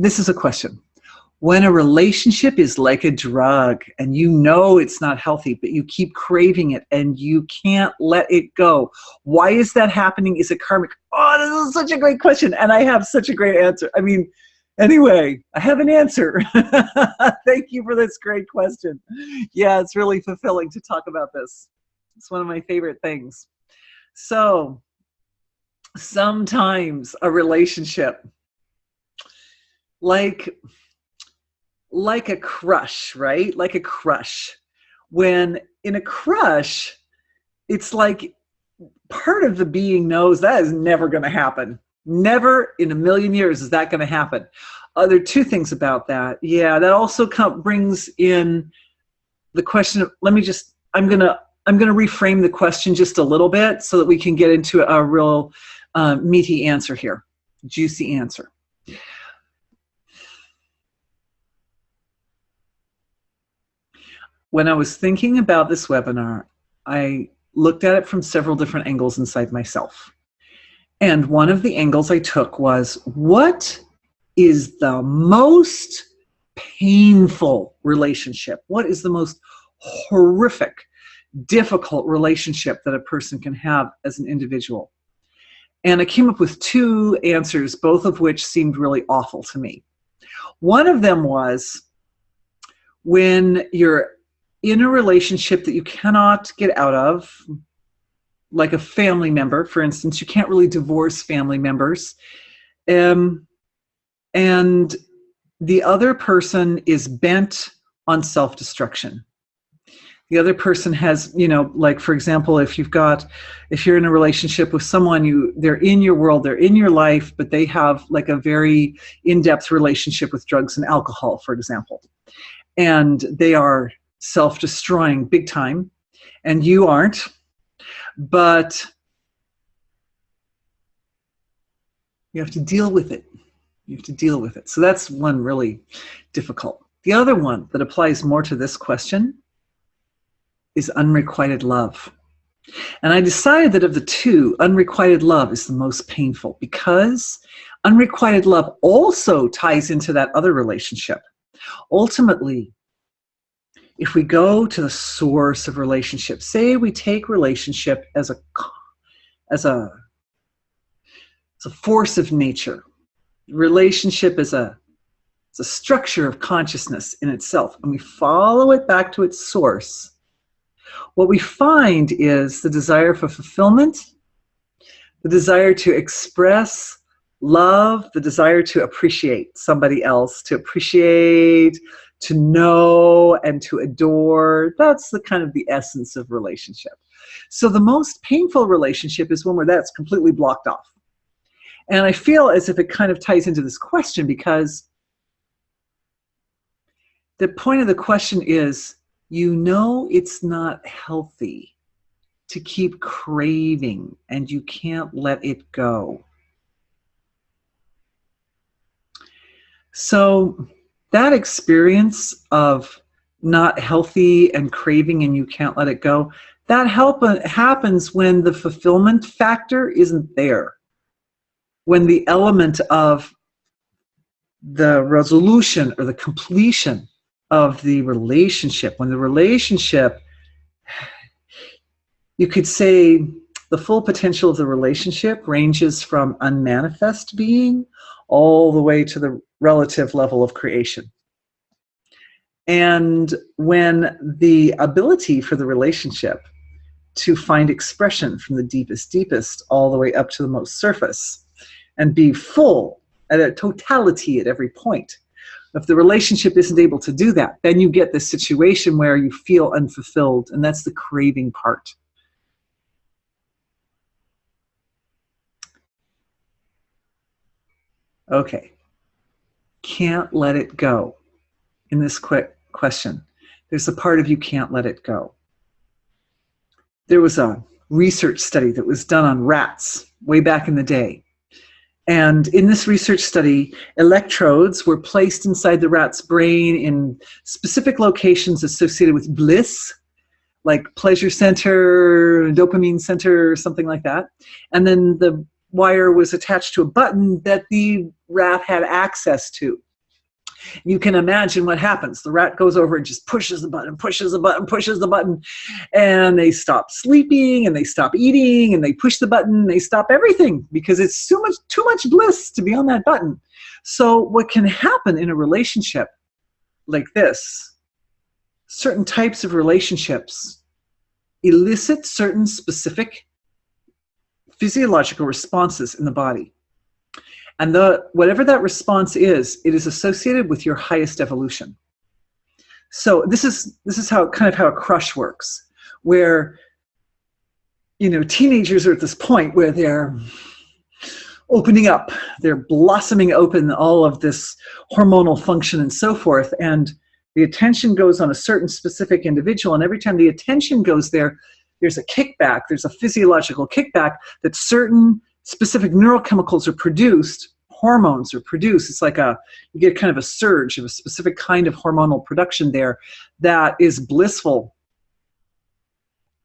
This is a question. When a relationship is like a drug and you know it's not healthy, but you keep craving it and you can't let it go, why is that happening? Is it karmic? Oh, this is such a great question. And I have such a great answer. I mean, anyway, I have an answer. Thank you for this great question. Yeah, it's really fulfilling to talk about this. It's one of my favorite things. So sometimes a relationship, like a crush, right? Like a crush. When in a crush, it's like part of the being knows that is never going to happen. Never in a million years is that going to happen. There are two things about that. Yeah, that also brings in the question of, I'm going to reframe the question just a little bit so that we can get into a real meaty answer here, juicy answer. When I was thinking about this webinar, I looked at it from several different angles inside myself. And one of the angles I took was, what is the most painful relationship? What is the most horrific, difficult relationship that a person can have as an individual? And I came up with two answers, both of which seemed really awful to me. One of them was when you're in a relationship that you cannot get out of, like a family member, for instance. You can't really divorce family members. And the other person is bent on self-destruction. The other person has, like, for example, if you're in a relationship with someone, they're in your world, they're in your life, but they have like a very in-depth relationship with drugs and alcohol, for example. And they are self-destroying big time, and you aren't, but you have to deal with it. You have to deal with it. So that's one really difficult. The other one that applies more to this question is unrequited love. And I decided that of the two, unrequited love is the most painful, because unrequited love also ties into that other relationship. Ultimately, if we go to the source of relationship, say we take relationship as a force of nature. Relationship is a structure of consciousness in itself, and we follow it back to its source. What we find is the desire for fulfillment, the desire to express love, the desire to appreciate somebody else, to appreciate, to know, and to adore. That's the kind of the essence of relationship. So the most painful relationship is one where that's completely blocked off. And I feel as if it kind of ties into this question, because the point of the question is, it's not healthy to keep craving, and you can't let it go. So that experience of not healthy and craving and you can't let it go, that happens when the fulfillment factor isn't there. When the element of the resolution or the completion of the relationship, when the relationship, you could say the full potential of the relationship ranges from unmanifest being all the way to the relative level of creation. And when the ability for the relationship to find expression from the deepest, all the way up to the most surface, and be full at a totality at every point. If the relationship isn't able to do that, then you get this situation where you feel unfulfilled, and that's the craving part. Okay. Can't let it go. In this quick question, there's a part of you can't let it go. There was a research study that was done on rats way back in the day. And in this research study, electrodes were placed inside the rat's brain in specific locations associated with bliss, like pleasure center, dopamine center, or something like that. And then the wire was attached to a button that the rat had access to. You can imagine what happens. The rat goes over and just pushes the button, pushes the button, pushes the button, and they stop sleeping and they stop eating and they push the button, they stop everything because it's too much bliss to be on that button. So what can happen in a relationship like this, certain types of relationships elicit certain specific physiological responses in the body. And whatever that response is, it is associated with your highest evolution. So this is how a crush works, where teenagers are at this point where they're opening up, they're blossoming open all of this hormonal function and so forth, and the attention goes on a certain specific individual, and every time the attention goes there, there's a kickback, there's a physiological kickback that certain specific neurochemicals are produced, hormones are produced. It's like you get kind of a surge of a specific kind of hormonal production there that is blissful.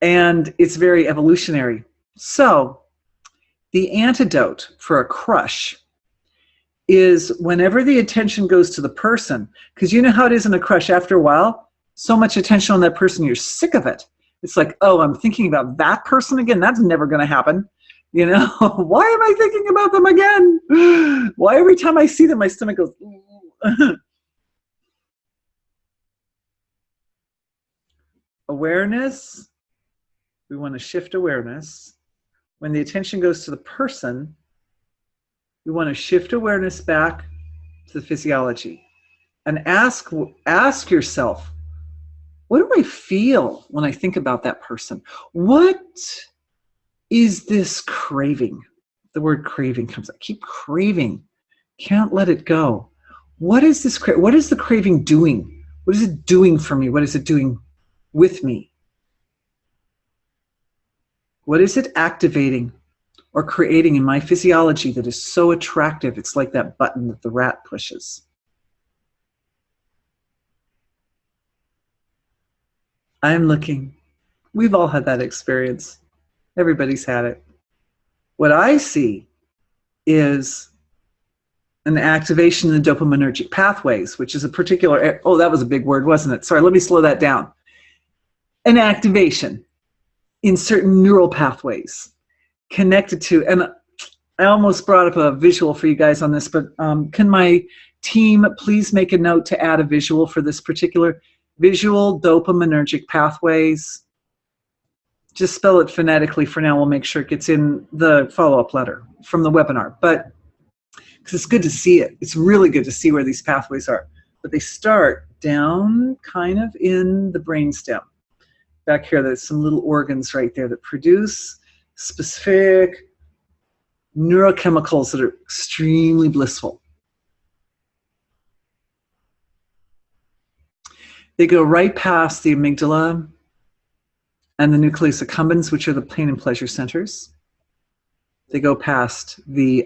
And it's very evolutionary. So the antidote for a crush is whenever the attention goes to the person, because you know how it is in a crush after a while, so much attention on that person, you're sick of it. It's like, oh, I'm thinking about that person again. That's never going to happen. Why am I thinking about them again? Why every time I see them, my stomach goes, awareness. We want to shift awareness. When the attention goes to the person, we want to shift awareness back to the physiology and ask yourself, what do I feel when I think about that person? What is this craving? The word craving comes up. Keep craving. Can't let it go. What is this? What is the craving doing? What is it doing for me? What is it doing with me? What is it activating or creating in my physiology that is so attractive? It's like that button that the rat pushes. I'm looking. We've all had that experience. Everybody's had it. What I see is an activation in the dopaminergic pathways, which is a particular, oh, that was a big word, wasn't it? Sorry, let me slow that down. An activation in certain neural pathways connected to, and I almost brought up a visual for you guys on this, but can my team please make a note to add a visual for this particular visual dopaminergic pathways? Just spell it phonetically for now. We'll make sure it gets in the follow-up letter from the webinar. But because it's good to see it. It's really good to see where these pathways are. But they start down kind of in the brainstem. Back here, there's some little organs right there that produce specific neurochemicals that are extremely blissful. They go right past the amygdala and the nucleus accumbens, which are the pain and pleasure centers. They go past the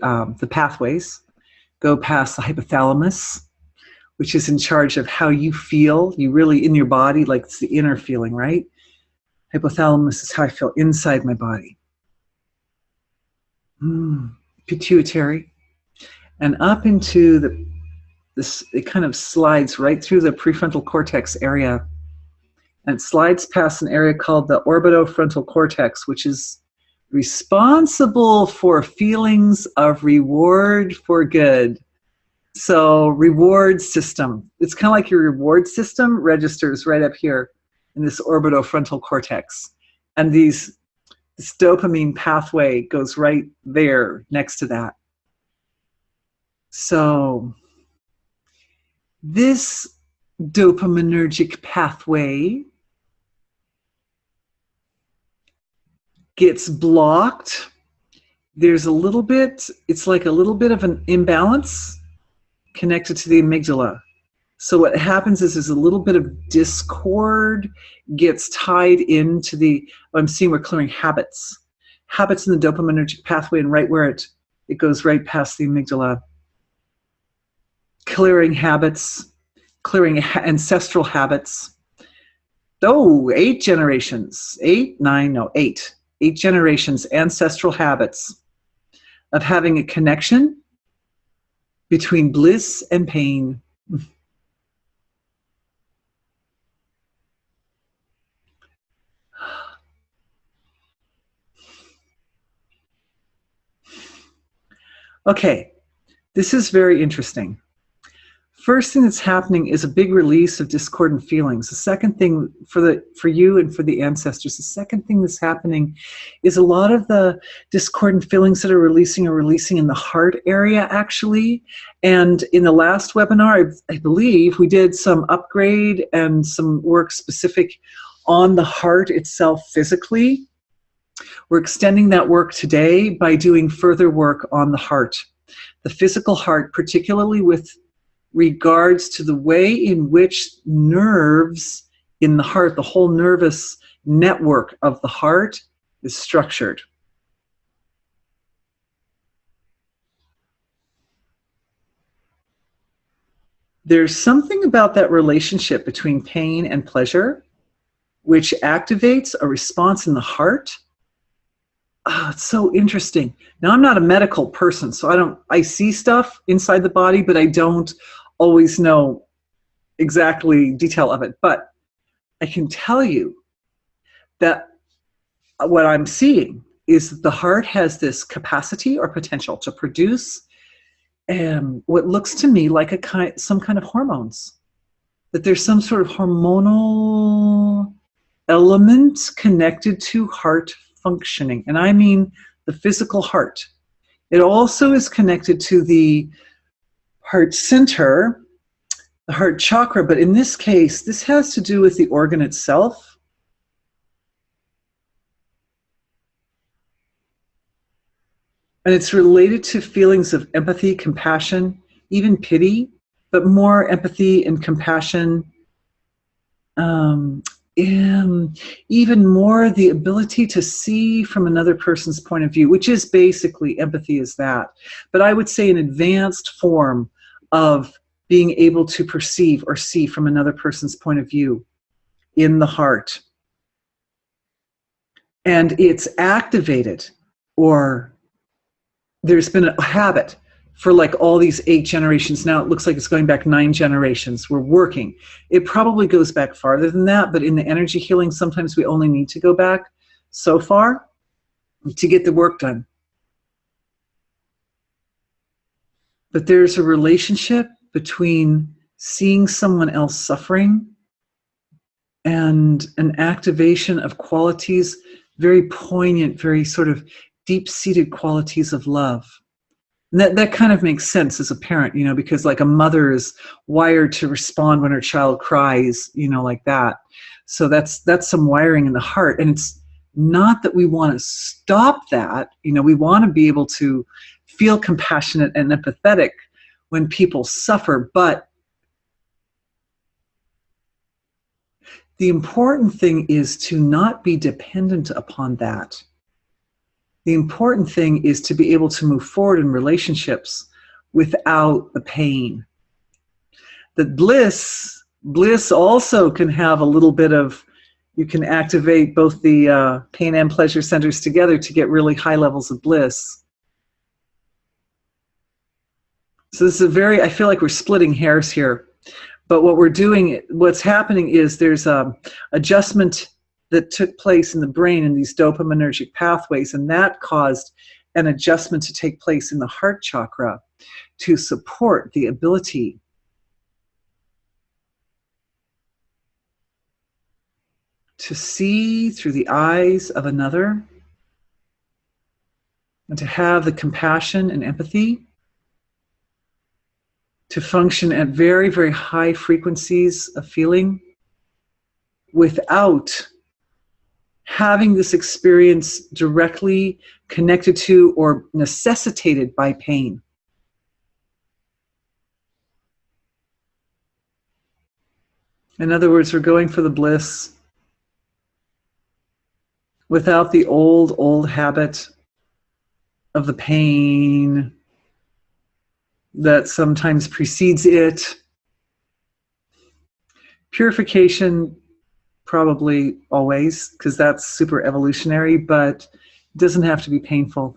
pathways, go past the hypothalamus, which is in charge of how you feel. You really, in your body, like it's the inner feeling, right? Hypothalamus is how I feel inside my body. Pituitary. And up into this, it kind of slides right through the prefrontal cortex area. And it slides past an area called the orbitofrontal cortex, which is responsible for feelings of reward for good. So reward system. It's kind of like your reward system registers right up here in this orbitofrontal cortex. And this dopamine pathway goes right there next to that. So this dopaminergic pathway gets blocked. There's a little bit, it's like a little bit of an imbalance connected to the amygdala. So what happens is there's a little bit of discord gets tied into I'm seeing we're clearing habits. Habits in the dopaminergic pathway, and right where it goes right past the amygdala. Clearing habits, clearing ancestral habits. Oh, 8 generations, 8 generations ancestral habits of having a connection between bliss and pain. Okay, this is very interesting. First thing that's happening is a big release of discordant feelings. The second thing for you and for the ancestors, the second thing that's happening is a lot of the discordant feelings that are releasing in the heart area, actually. And in the last webinar, I believe we did some upgrade and some work specific on the heart itself physically. We're extending that work today by doing further work on the heart, the physical heart, particularly with regards to the way in which nerves in the heart, the whole nervous network of the heart, is structured. There's something about that relationship between pain and pleasure which activates a response in the heart. It's so interesting. Now, I'm not a medical person, so I see stuff inside the body, but I don't always know exactly detail of it. But I can tell you that what I'm seeing is that the heart has this capacity or potential to produce what looks to me like some kind of hormones. That there's some sort of hormonal element connected to heart functioning. And I mean the physical heart. It also is connected to the heart center, the heart chakra, but in this case, this has to do with the organ itself. And it's related to feelings of empathy, compassion, even pity, but more empathy and compassion, even more the ability to see from another person's point of view, which is basically empathy is that. But I would say an advanced form of being able to perceive or see from another person's point of view in the heart. And it's activated, or there's been a habit for like all these 8 generations. Now it looks like it's going back 9 generations. We're working. It probably goes back farther than that, but in the energy healing, sometimes we only need to go back so far to get the work done. But there's a relationship between seeing someone else suffering and an activation of qualities, very poignant, very sort of deep-seated qualities of love. And that kind of makes sense as a parent, you know, because like a mother is wired to respond when her child cries, you know, like that. So that's some wiring in the heart. And it's not that we want to stop that, you know, we want to be able to feel compassionate and empathetic when people suffer, but the important thing is to not be dependent upon that. The important thing is to be able to move forward in relationships without the pain. That bliss also can have a little bit of, you can activate both the pain and pleasure centers together to get really high levels of bliss. So this is I feel like we're splitting hairs here. But what we're doing, what's happening is there's a adjustment that took place in the brain in these dopaminergic pathways, and that caused an adjustment to take place in the heart chakra to support the ability to see through the eyes of another and to have the compassion and empathy to function at very, very high frequencies of feeling without having this experience directly connected to or necessitated by pain. In other words, we're going for the bliss without the old habit of the pain that sometimes precedes it. Purification, probably always, because that's super evolutionary, but it doesn't have to be painful.